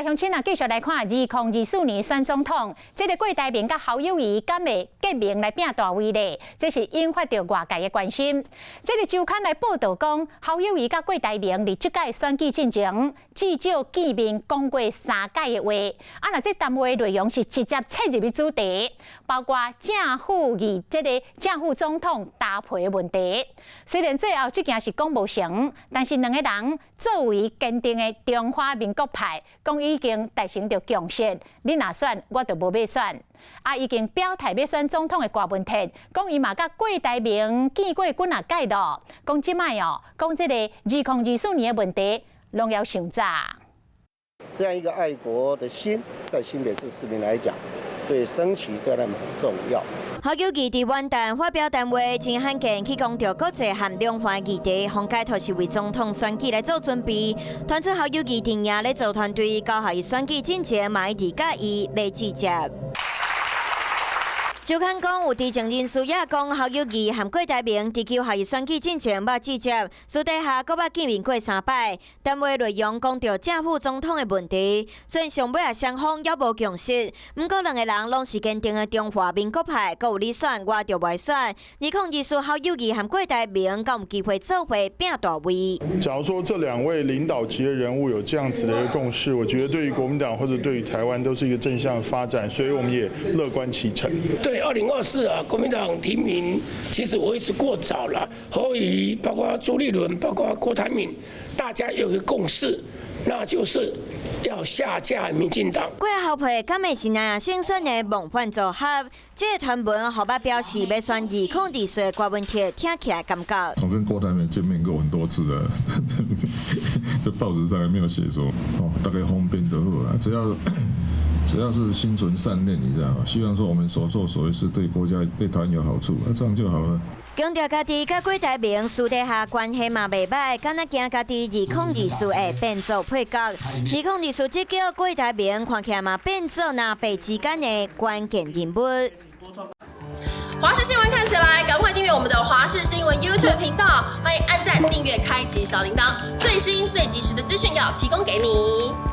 来乡亲啊，继续来看2024年选总统，这个郭台铭甲侯友宜敢会结盟来拼大位呢？这是引发着外界的关心。这个周刊来报道讲，侯友宜甲郭台铭伫这届选举进程至少见面讲过3届的话。若这谈话内容是直接切入去主题，包括正副正副总统搭配的问题。虽然最后这件事讲无成，但是两个人作为坚定的中华民国派，讲已经达成着共识，你若选，我就无要选。已经表态要选总统的郭文铁，讲伊嘛甲郭台铭见过几啊届咯，讲即摆讲这个2024年的问题，拢要想早。这样一个爱国的心，在新北市市民来讲，对升旗对他们很重要。侯友宜伫元旦发表谈话，真罕见去讲到国际和两岸议题，宏解脱是为总统选举来做准备。传出侯友宜定也咧做团队，高下伊选举进前嘛一直甲伊来直接。周刊讲有知情人士也讲，侯友宜和郭台铭伫求下伊选举进前捌直接，私底下阁捌见面过3摆。谈话内容讲到正副总统的问题，虽然上尾也双方也无共识，不过两个人拢是坚定的中华民国派，阁有你选我就袂选。2024侯友宜和郭台铭敢有机会做伙拼大位？假如说这2位领导级的人物有这样子的一个共识，我觉得对于国民党或者对于台湾都是一个正向的发展，所以我们也乐观其成。对2024国民党提名其实我也是过早了。侯友宜、包括朱立伦、包括郭台铭，大家有一个共识，那就是要下架民进党。郭后配敢会是那样胜选的梦幻组合？这个传闻后摆表示要选2024的郭文铁，听起来感觉。我跟郭台铭见面过很多次了，就报纸上也没有写说大概方便就好啊，只要是心存善念，你知道吗？希望说我们所作所为是对国家、对台湾有好处，这样就好了。强调家己甲郭台铭私底下关系嘛袂歹，敢若惊家己2024会变做配角。2024这叫郭台铭看起来嘛变做南北之间的关键人物。华视新闻看起来，赶快订阅我们的华视新闻 YouTube 频道，欢迎按赞、订阅、开启小铃铛，最新最及时的资讯要提供给你。